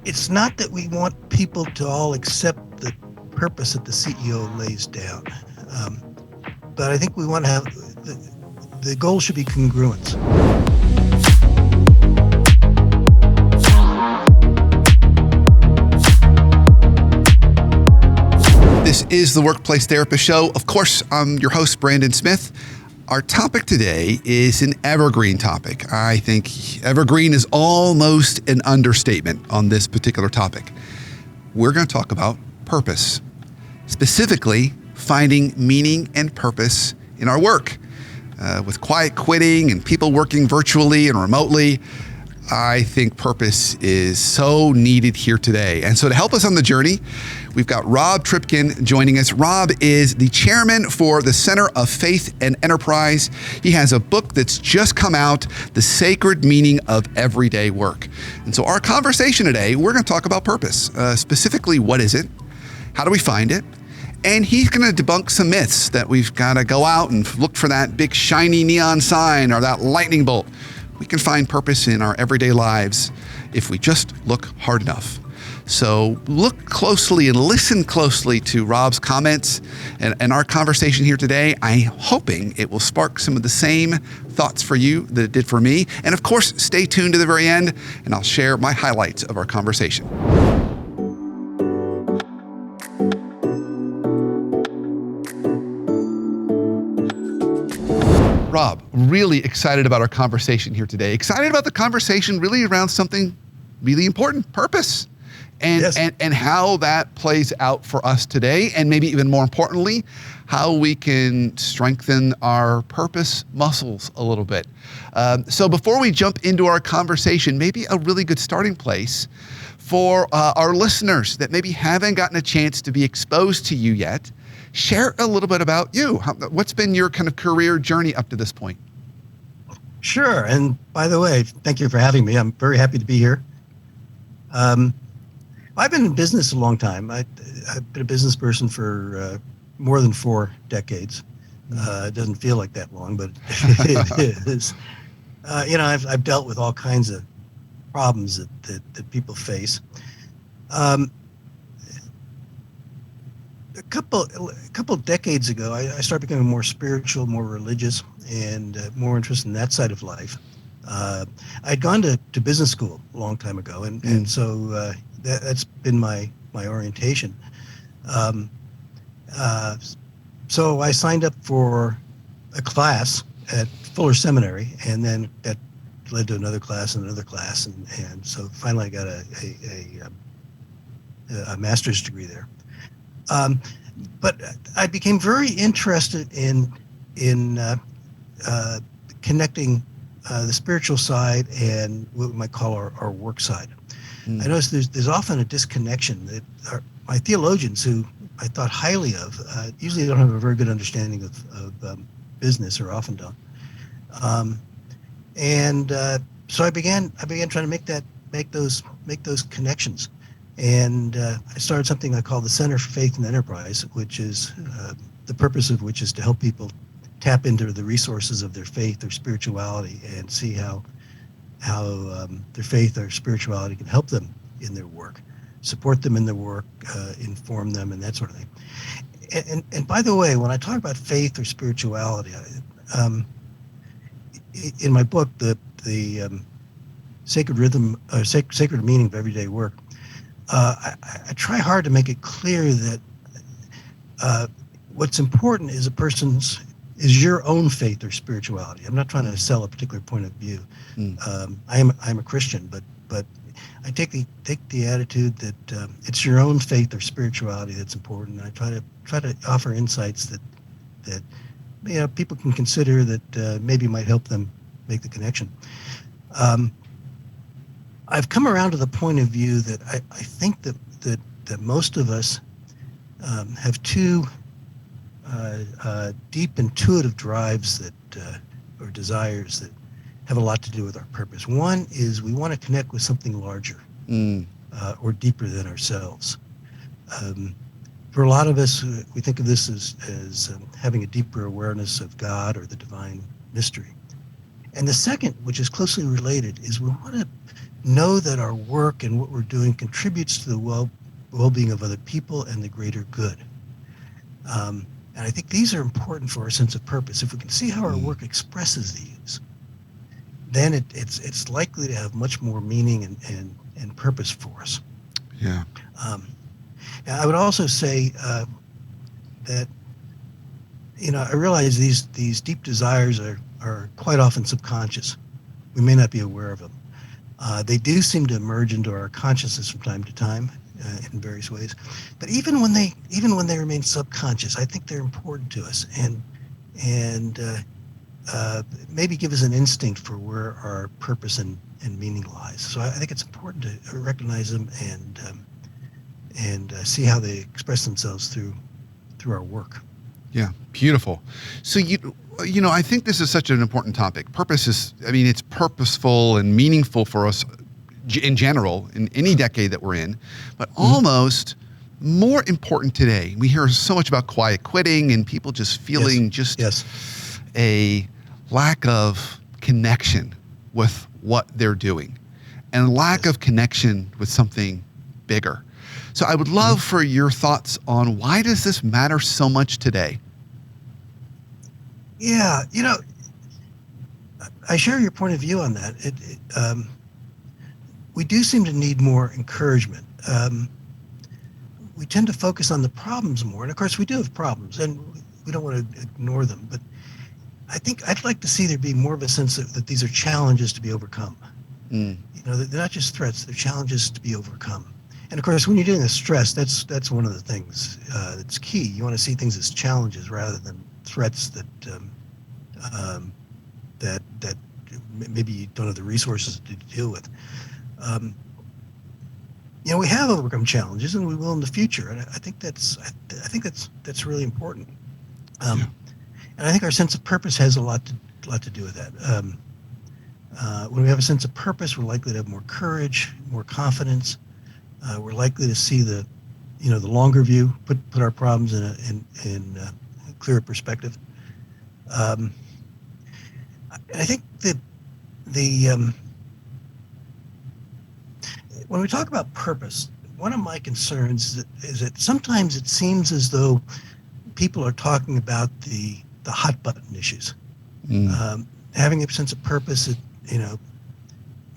it's not that we want people to all accept the purpose that the CEO lays down, um, but I think we want to have the goal should be congruence. This is the Workplace Therapist Show. Of course, I'm your host, Brandon Smith. Our topic today is an evergreen topic. I think evergreen is almost an understatement on this particular topic. We're going to talk about purpose, specifically finding meaning and purpose in our work. With quiet quitting and people working virtually and remotely, I think purpose is so needed here today. And so to help us on the journey, we've got Rob Tribken joining us. Rob is the chairman for the Center of Faith and Enterprise. He has a book that's just come out, The Sacred Meaning of Everyday Work. And so our conversation today, we're going to talk about purpose. Specifically, what is it? How do we find it? And he's going to debunk some myths that we've got to go out and look for that big shiny neon sign or that lightning bolt. We can find purpose in our everyday lives if we just look hard enough. So look closely and listen closely to Rob's comments and our conversation here today. I'm hoping it will spark some of the same thoughts for you that it did for me. And of course, stay tuned to the very end and I'll share my highlights of our conversation. Rob, really excited about our conversation here today. Excited about the conversation really around something really important, purpose, and, Yes. and how that plays out for us today. And maybe even more importantly, how we can strengthen our purpose muscles a little bit. So before we jump into our conversation, maybe a really good starting place for our listeners that maybe haven't gotten a chance to be exposed to you yet. Share a little bit about you. What's been your kind of career journey up to this point? Sure. And by the way, thank you for having me. I'm very happy to be here. I've been in business a long time. I've been a business person for more than 4 decades. It doesn't feel like that long, but it is. I've dealt with all kinds of problems that people face. A couple decades ago, I started becoming more spiritual, more religious, and more interested in that side of life. I'd gone to business school a long time ago, and so that's been my orientation. So I signed up for a class at Fuller Seminary, and then that led to another class and another class, and so finally I got a master's degree there. But I became very interested in connecting the spiritual side and what we might call our work side. I noticed there's often a disconnection that my theologians, who I thought highly of, usually don't have a very good understanding of business, or often don't. So I began trying to make those connections. And I started something I call the Center for Faith and Enterprise, which is the purpose of which is to help people tap into the resources of their faith or spirituality and see how their faith or spirituality can help them in their work, support them in their work, inform them, and that sort of thing. And by the way, when I talk about faith or spirituality, in my book, the sacred meaning of everyday work, I try hard to make it clear that what's important is your own faith or spirituality. I'm not trying to sell a particular point of view. I'm a Christian, but I take the attitude that it's your own faith or spirituality that's important. And I try to offer insights that people can consider that maybe might help them make the connection. I've come around to the point of view that I think that most of us have two deep intuitive drives or desires that have a lot to do with our purpose. One is we want to connect with something larger or deeper than ourselves. For a lot of us, we think of this as having a deeper awareness of God or the divine mystery. And the second, which is closely related, is we want to know that our work and what we're doing contributes to the well-being of other people and the greater good. And I think these are important for our sense of purpose. If we can see how our work expresses these, then it's likely to have much more meaning and purpose for us. Yeah. And I would also say that, I realize these deep desires are quite often subconscious. We may not be aware of them. They do seem to emerge into our consciousness from time to time in various ways. But even when they remain subconscious, I think they're important to us and maybe give us an instinct for where our purpose and meaning lies. So I think it's important to recognize them and see how they express themselves through our work. Yeah, beautiful. So I think this is such an important topic. Purpose is, it's purposeful and meaningful for us in general, in any decade that we're in, but almost more important today. We hear so much about quiet quitting and people just feeling a lack of connection with what they're doing and lack of connection with something bigger. So I would love for your thoughts on why does this matter so much today? Yeah, I share your point of view on that. We do seem to need more encouragement. We tend to focus on the problems more, and of course we do have problems, and we don't want to ignore them. But I think I'd like to see there be more of a sense that these are challenges to be overcome. They're not just threats; they're challenges to be overcome. And of course, when you're dealing with stress, that's one of the things that's key. You want to see things as challenges rather than threats that maybe you don't have the resources to deal with. We have overcome challenges, and we will in the future. And I think that's really important. And I think our sense of purpose has a lot to do with that. When we have a sense of purpose, we're likely to have more courage, more confidence. We're likely to see the longer view, put our problems in a clearer perspective. And I think that when we talk about purpose, one of my concerns is that sometimes it seems as though people are talking about the hot button issues. Having a sense of purpose,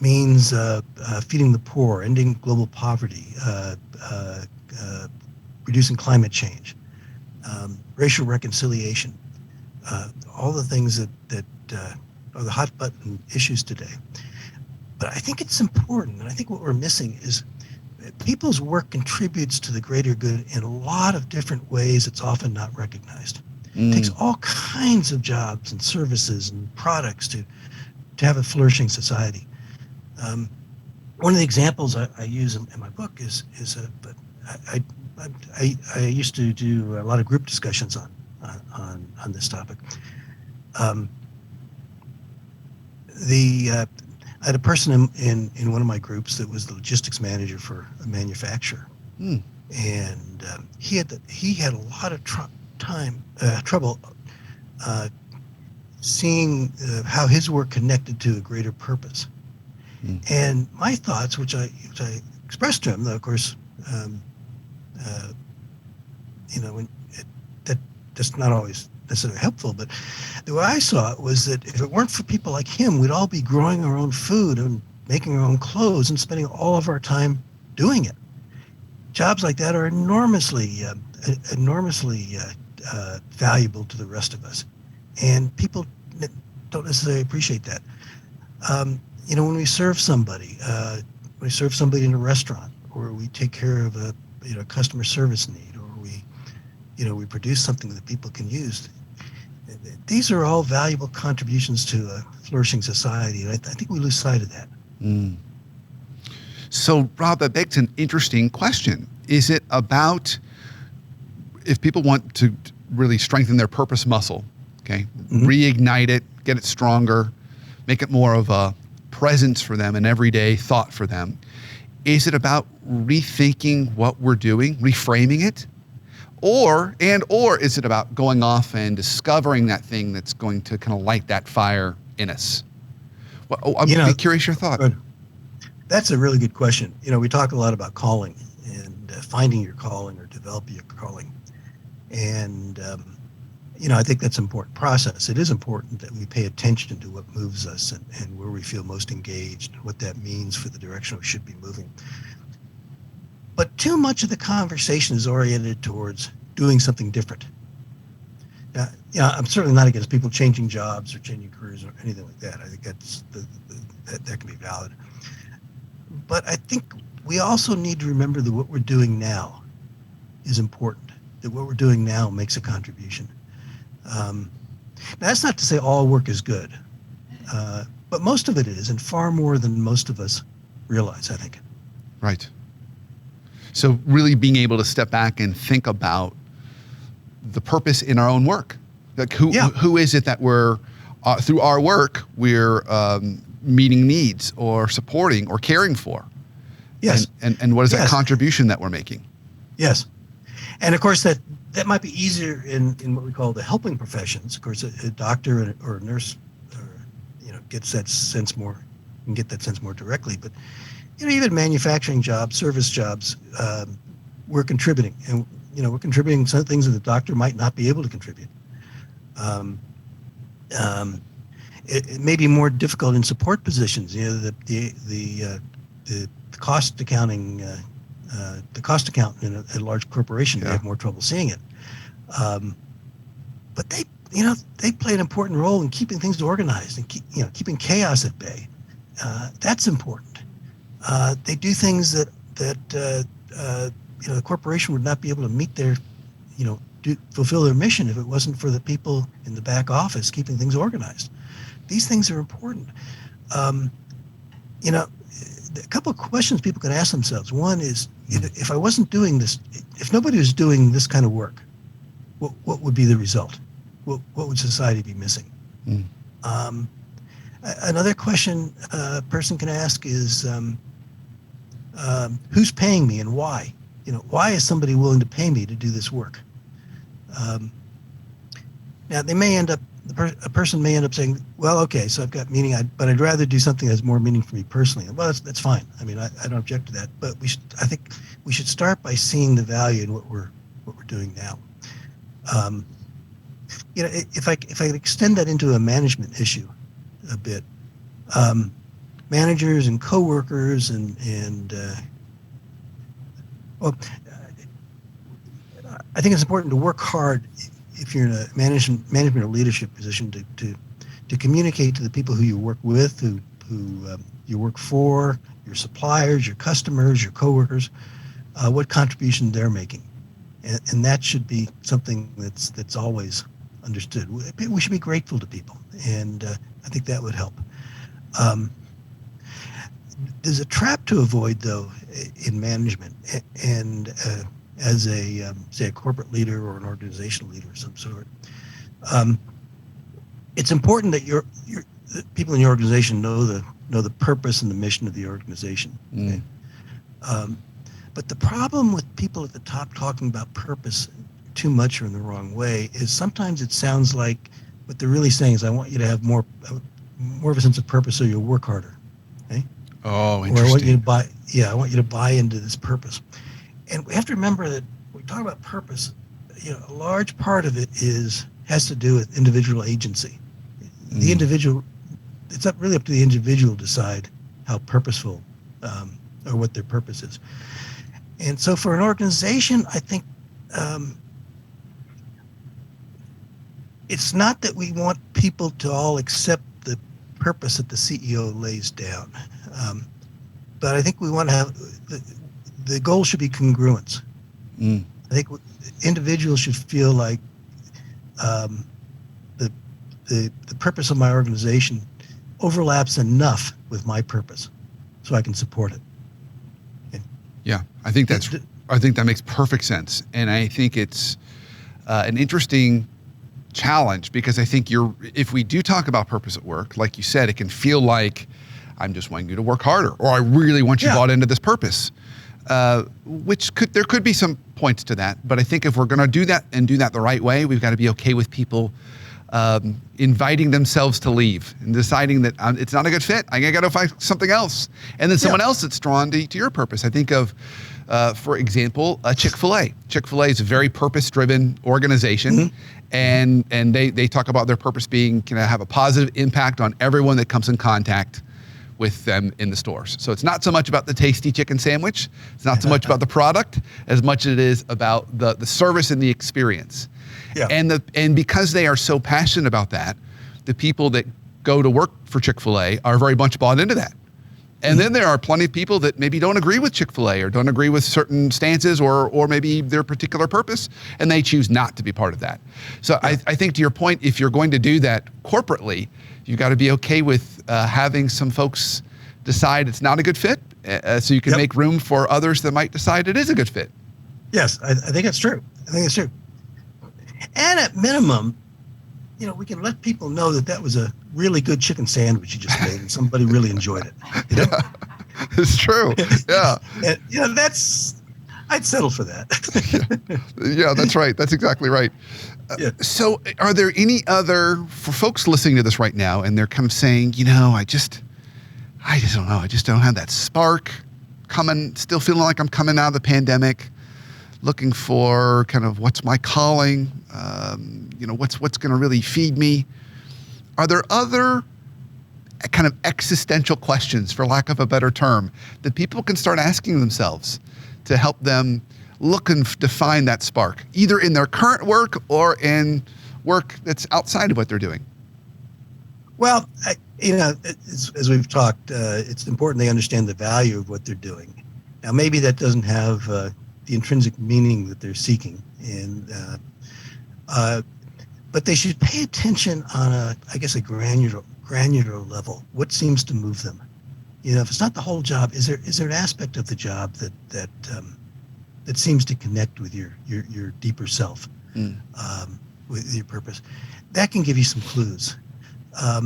means feeding the poor, ending global poverty, reducing climate change, racial reconciliation, all the things that are the hot button issues today. But I think it's important, and I think what we're missing is that people's work contributes to the greater good in a lot of different ways. It's often not recognized. It takes all kinds of jobs and services and products to have a flourishing society. One of the examples I use in my book is I used to do a lot of group discussions on this topic. I had a person in one of my groups that was the logistics manager for a manufacturer, and he had a lot of trouble seeing how his work connected to a greater purpose. And my thoughts, which I expressed to him, though of course, that's not always necessarily helpful, but the way I saw it was that if it weren't for people like him, we'd all be growing our own food and making our own clothes and spending all of our time doing it. Jobs like that are enormously valuable to the rest of us, and people don't necessarily appreciate that. When we serve somebody in a restaurant, or we take care of a customer service need, or we produce something that people can use. These are all valuable contributions to a flourishing society, and I think we lose sight of that. So, Rob, that begs an interesting question. Is it about, if people want to really strengthen their purpose muscle, reignite it, get it stronger, make it more of a presence for them, an everyday thought for them, is it about rethinking what we're doing, reframing it? Or is it about going off and discovering that thing that's going to kind of light that fire in us? Well, I'm curious your thought. Good. That's a really good question. We talk a lot about calling and finding your calling or developing your calling. And, I think that's an important process. It is important that we pay attention to what moves us and where we feel most engaged, what that means for the direction we should be moving. But too much of the conversation is oriented towards doing something different. I'm certainly not against people changing jobs or changing careers or anything like that. I think that can be valid. But I think we also need to remember that what we're doing now is important, that what we're doing now makes a contribution. Now, that's not to say all work is good, but most of it is, and far more than most of us realize, I think. Right. So really being able to step back and think about the purpose in our own work. Like who is it that we're, through our work, we're meeting needs or supporting or caring for? Yes. And what is that contribution that we're making? Yes. And of course, that might be easier in what we call the helping professions. Of course, a doctor or a nurse, gets that sense more, can get that sense more directly. But, even manufacturing jobs, service jobs, we're contributing. And, we're contributing some things that the doctor might not be able to contribute. It may be more difficult in support positions. The cost accounting, the cost accountant in a large corporation may have more trouble seeing it. But they play an important role in keeping things organized and keeping chaos at bay. That's important. They do things that the corporation would not be able to meet their, fulfill their mission if it wasn't for the people in the back office keeping things organized. These things are important. A couple of questions people can ask themselves. One is, if I wasn't doing this, if nobody was doing this kind of work, what would be the result? What would society be missing? Another question a person can ask is, who's paying me and why? Why is somebody willing to pay me to do this work? Now, they may end up, a person may end up saying, well, okay, so I've got meaning, but I'd rather do something that's more meaning for me personally. Well, that's fine. I mean, I don't object to that, but I think we should start by seeing the value in what we're doing now. If I could extend that into a management issue a bit, managers and coworkers I think it's important to work hard if you're in a management or leadership position to communicate to the people who you work with, who you work for, your suppliers, your customers, your coworkers, what contribution they're making, and that should be something that's always understood. We should be grateful to people, and I think that would help. There's a trap to avoid, though, in management, and as a say a corporate leader or an organizational leader of some sort. It's important that the people in your organization know the purpose and the mission of the organization. Okay? But the problem with people at the top talking about purpose too much or in the wrong way is sometimes it sounds like what they're really saying is, I want you to have more of a sense of purpose so you'll work harder. Okay? Oh, interesting. Or I want you to buy into this purpose. And we have to remember that when we talk about purpose, a large part of it has to do with individual agency. The individual, it's not really up to the individual to decide how purposeful or what their purpose is. And so for an organization, I think it's not that we want people to all accept the purpose that the CEO lays down. But I think we want to have, the goal should be congruence. I think individuals should feel like the purpose of my organization overlaps enough with my purpose so I can support it. Okay. Yeah, I think that makes perfect sense. And I think it's an interesting challenge, because I think if we do talk about purpose at work, like you said, it can feel like I'm just wanting you to work harder, or I really want you bought into this purpose, there could be some points to that. But I think if we're going to do that and do that the right way, we've got to be okay with people inviting themselves to leave and deciding that it's not a good fit. I got to find something else. And then someone else that's drawn to your purpose. I think of, for example, Chick-fil-A. Chick-fil-A is a very purpose-driven organization, and they talk about their purpose being can have a positive impact on everyone that comes in contact with them in the stores. So it's not so much about the tasty chicken sandwich. It's not so much about the product as much as it is about the service and the experience. Yeah. And because they are so passionate about that, the people that go to work for Chick-fil-A are very much bought into that. And then there are plenty of people that maybe don't agree with Chick-fil-A or don't agree with certain stances or maybe their particular purpose, and they choose not to be part of that. So I think to your point, if you're going to do that corporately, you've got to be okay with having some folks decide it's not a good fit, so you can make room for others that might decide it is a good fit. Yes, I think it's true. I think it's true. And at minimum, we can let people know that was a really good chicken sandwich you just made and somebody really enjoyed it. Yeah, it's true. Yeah. And, I'd settle for that. Yeah, that's right. That's exactly right. So are there any for folks listening to this right now and they're kind of saying, I just don't know. I just don't have that spark still feeling like I'm coming out of the pandemic, looking for kind of what's my calling, what's going to really feed me. Are there other kind of existential questions, for lack of a better term, that people can start asking themselves to help them look and define that spark, either in their current work or in work that's outside of what they're doing? Well, as we've talked, it's important they understand the value of what they're doing. Now, maybe that doesn't have the intrinsic meaning that they're seeking, but they should pay attention on a granular level. What seems to move them? If it's not the whole job, is there an aspect of the job that seems to connect with your deeper self, with your purpose? That can give you some clues. A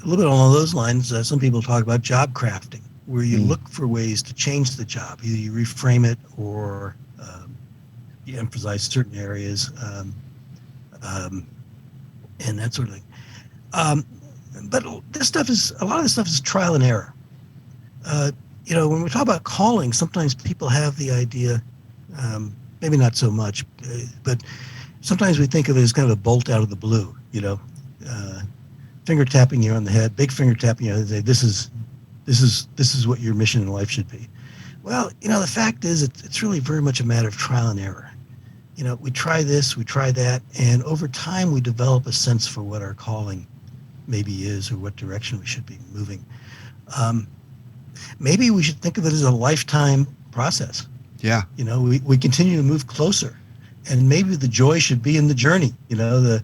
little bit along those lines, some people talk about job crafting, where you look for ways to change the job. Either you reframe it or you emphasize certain areas, and that sort of thing. But a lot of this stuff is trial and error. When we talk about calling, sometimes people have the idea, maybe not so much, but sometimes we think of it as kind of a bolt out of the blue, finger tapping you on the head, big finger tapping you on the head, this is what your mission in life should be. Well, the fact is it's really very much a matter of trial and error. We try this, we try that, and over time we develop a sense for what our calling maybe is or what direction we should be moving. Maybe we should think of it as a lifetime process. Yeah. We continue to move closer, and maybe the joy should be in the journey. The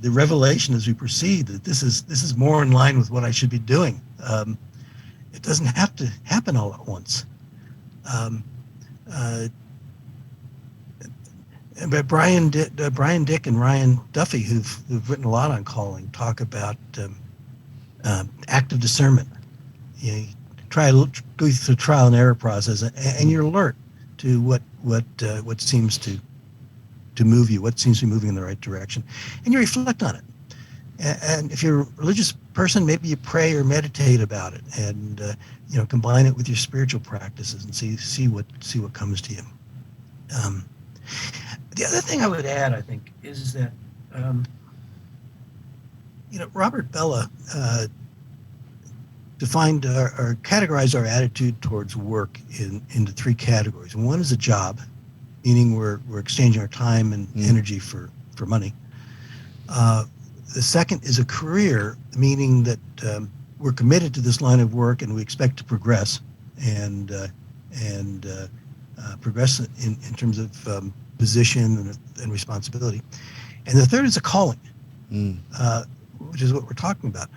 revelation as we proceed that this is more in line with what I should be doing. It doesn't have to happen all at once. But Brian Dick and Ryan Duffy, who've written a lot on calling, talk about active discernment. You try to go through the trial and error process, and you're alert to what seems to move you, what seems to be moving in the right direction, and you reflect on it. And if you're a religious person, maybe you pray or meditate about it, and combine it with your spiritual practices and see what comes to you. The other thing I would add, I think, is that Robert Bella defined or categorized our attitude towards work into three categories. And one is a job, meaning we're exchanging our time and energy for money. The second is a career, meaning that we're committed to this line of work and we expect to progress and progress in terms of position and responsibility. And the third is a calling, which is what we're talking about.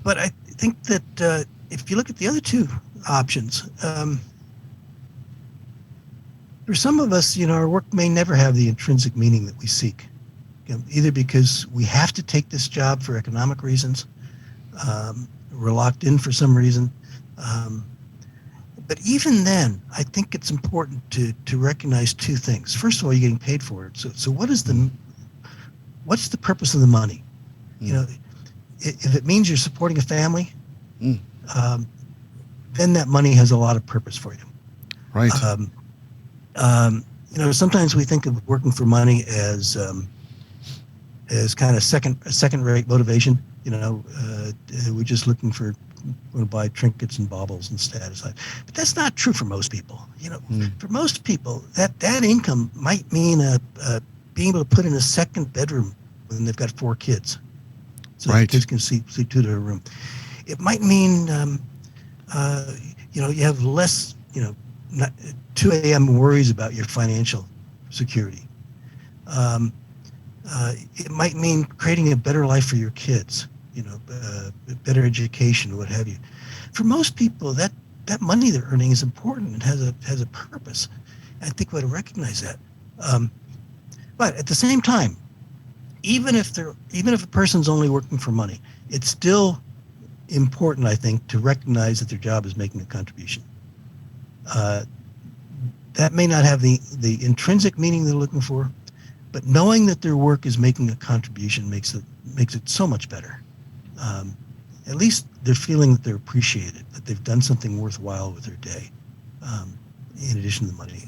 But I think that if you look at the other two options, for some of us, our work may never have the intrinsic meaning that we seek, either because we have to take this job for economic reasons, we're locked in for some reason, But even then, I think it's important to recognize two things. First of all, you're getting paid for it. So what's the purpose of the money? You know, if it means you're supporting a family, then that money has a lot of purpose for you. Right. Sometimes we think of working for money as kind of second-rate motivation. We're just looking to buy trinkets and baubles and status. But that's not true for most people. For most people, that income might mean being able to put in a second bedroom when they've got 4 kids, so the kids can sleep 2 to a room. It might mean you have less 2 a.m. worries about your financial security. It might mean creating a better life for your kids, better education, what have you. For most people, that money they're earning is important and has a purpose. I think we ought to recognize that. But at the same time, even if a person's only working for money, it's still important, I think, to recognize that their job is making a contribution. That may not have the intrinsic meaning they're looking for, but knowing that their work is making a contribution makes it so much better. At least they're feeling that they're appreciated, that they've done something worthwhile with their day, in addition to the money.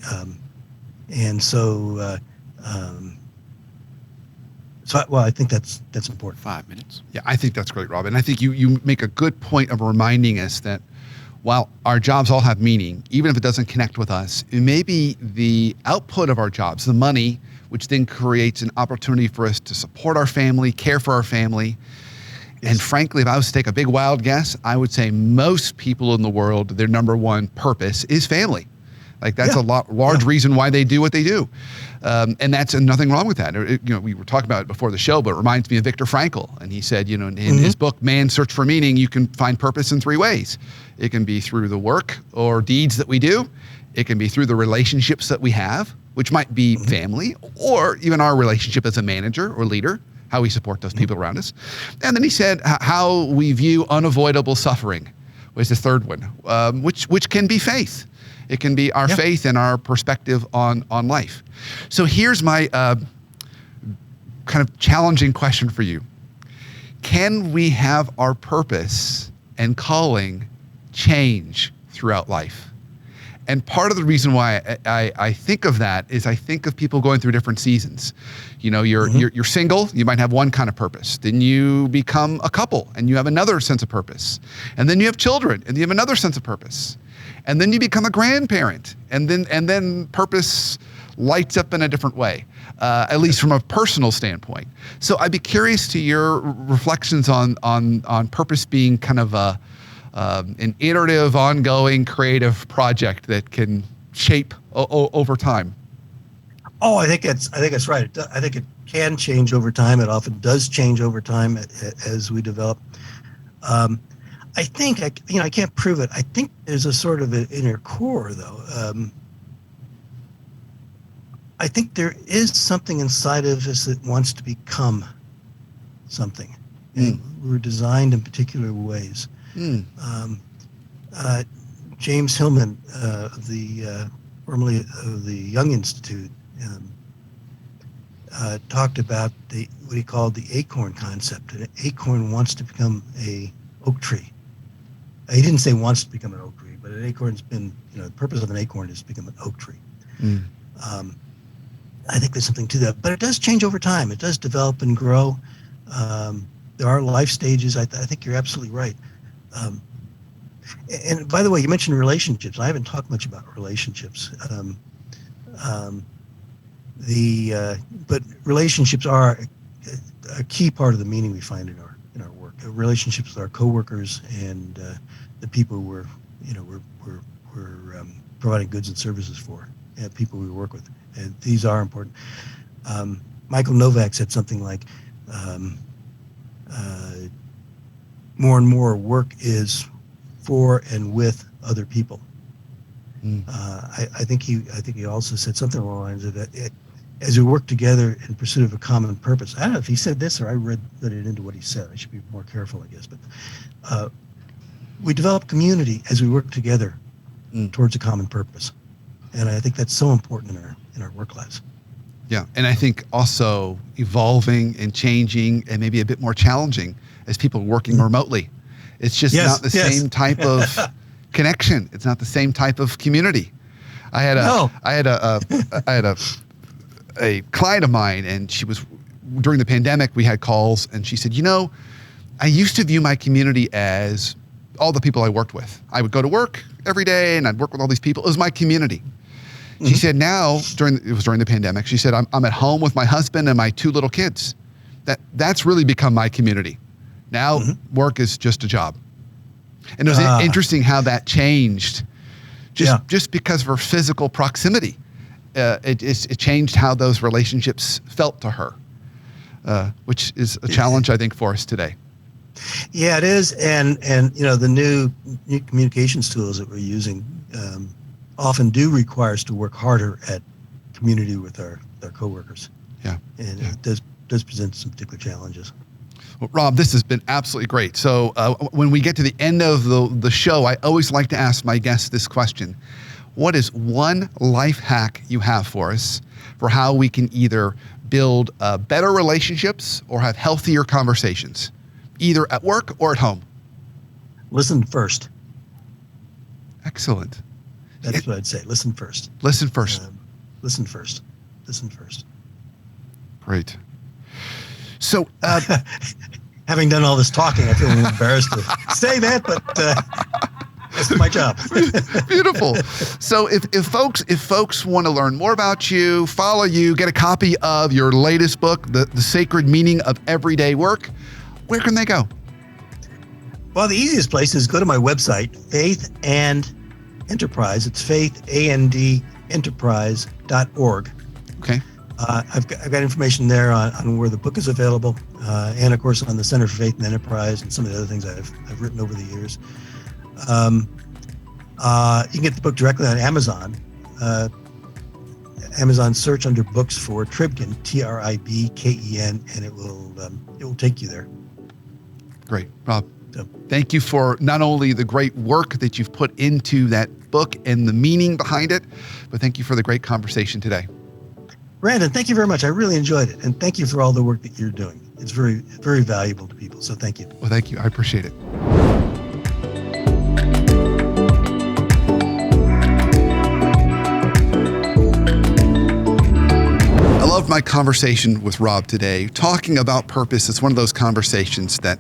I think that's important. 5 minutes. Yeah, I think that's great, Rob. And I think you make a good point of reminding us that while our jobs all have meaning, even if it doesn't connect with us, it may be the output of our jobs, the money, which then creates an opportunity for us to support our family, care for our family. Yes. And frankly, if I was to take a big wild guess, I would say most people in the world, their number one purpose is family. Like that's a large reason why they do what they do. And that's nothing wrong with that. We were talking about it before the show, but it reminds me of Viktor Frankl. And he said, in his book, Man's Search for Meaning, you can find purpose in 3 ways. It can be through the work or deeds that we do. It can be through the relationships that we have, which might be family, or even our relationship as a manager or leader, how we support those people around us. And then he said how we view unavoidable suffering was the third one, which can be faith. It can be our faith and our perspective on life. So here's my kind of challenging question for you. Can we have our purpose and calling change throughout life? And part of the reason why I think of that is I think of people going through different seasons. You're single, you might have one kind of purpose. Then you become a couple and you have another sense of purpose. And then you have children and you have another sense of purpose. And then you become a grandparent, and then purpose lights up in a different way, at least from a personal standpoint. So I'd be curious to your reflections on purpose being kind of an iterative, ongoing, creative project that can shape over time. Oh, I think that's right. I think it can change over time. It often does change over time as we develop. I think, I can't prove it. I think there's a sort of an inner core, though. I think there is something inside of us that wants to become something. And we're designed in particular ways. James Hillman, formerly of the Young Institute, talked about what he called the acorn concept. An acorn wants to become a oak tree. He didn't say wants to become an oak tree, but an acorn's been, the purpose of an acorn is to become an oak tree. I think there's something to that, but it does change over time. It does develop and grow. There are life stages. I think you're absolutely right. And by the way, you mentioned relationships. I haven't talked much about relationships. But relationships are a key part of the meaning we find in our work. Relationships with our coworkers and the people we're providing goods and services for, and people we work with. And these are important. Michael Novak said something like, more and more work is for and with other people. I think he also said something along the lines of that. As we work together in pursuit of a common purpose. I don't know if he said this or I read it into what he said. I should be more careful, I guess. But we develop community as we work together towards a common purpose. And I think that's so important in our work lives. Yeah. And I think also evolving and changing and maybe a bit more challenging as people working remotely. It's just not the same type of connection. It's not the same type of community. I had a client of mine, and she was, during the pandemic, we had calls, and she said, I used to view my community as all the people I worked with. I would go to work every day and I'd work with all these people. It was my community. She said now, it was during the pandemic, she said, I'm at home with my husband and my 2 little kids. That's really become my community. Now work is just a job. And it was interesting how that changed just because of her physical proximity. It changed how those relationships felt to her, which is a challenge, I think, for us today. Yeah, it is. And the new communications tools that we're using often do require us to work harder at community with our coworkers. Yeah. And it does present some particular challenges. Well, Rob, this has been absolutely great. So when we get to the end of the show, I always like to ask my guests this question. What is one life hack you have for us for how we can either build better relationships or have healthier conversations, either at work or at home? Listen first. Excellent. That's what I'd say. Listen first. Listen first. Listen first. Listen first. Great. So, having done all this talking, I feel a little embarrassed to say that, but it's my job. Beautiful. So, if folks want to learn more about you, follow you, get a copy of your latest book, The Sacred Meaning of Everyday Work, where can they go? Well, the easiest place is go to my website, Faith and Enterprise. It's faithandenterprise.org. Okay. I've got information there on where the book is available, and of course on the Center for Faith and Enterprise and some of the other things I've written over the years. You can get the book directly on Amazon. Amazon search under books for Tribken, Tribken, and it will take you there. Great, Rob. Thank you for not only the great work that you've put into that book and the meaning behind it, but thank you for the great conversation today. Brandon, thank you very much. I really enjoyed it. And thank you for all the work that you're doing. It's very, very valuable to people. So thank you. Well, thank you. I appreciate it. I loved my conversation with Rob today. Talking about purpose is one of those conversations that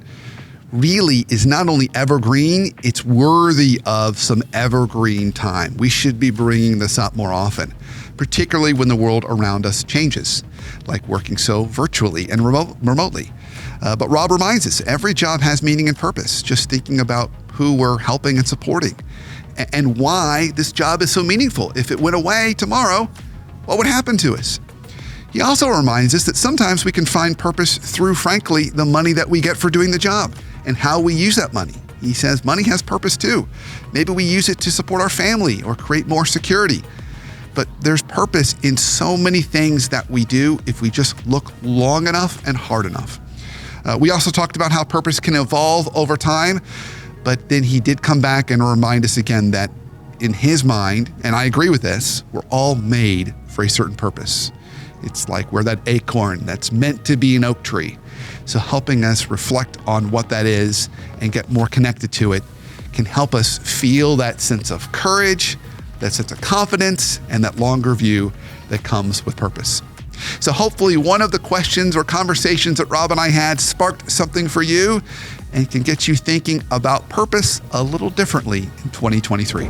really is not only evergreen, it's worthy of some evergreen time. We should be bringing this up more often, particularly when the world around us changes, like working so virtually and remotely. But Rob reminds us, every job has meaning and purpose, just thinking about who we're helping and supporting and why this job is so meaningful. If it went away tomorrow, what would happen to us? He also reminds us that sometimes we can find purpose through, frankly, the money that we get for doing the job and how we use that money. He says money has purpose too. Maybe we use it to support our family or create more security. But there's purpose in so many things that we do if we just look long enough and hard enough. We also talked about how purpose can evolve over time, but then he did come back and remind us again that in his mind, and I agree with this, we're all made for a certain purpose. It's like we're that acorn that's meant to be an oak tree. So helping us reflect on what that is and get more connected to it can help us feel that sense of courage, that sense of confidence, and that longer view that comes with purpose. So hopefully one of the questions or conversations that Rob and I had sparked something for you and can get you thinking about purpose a little differently in 2023.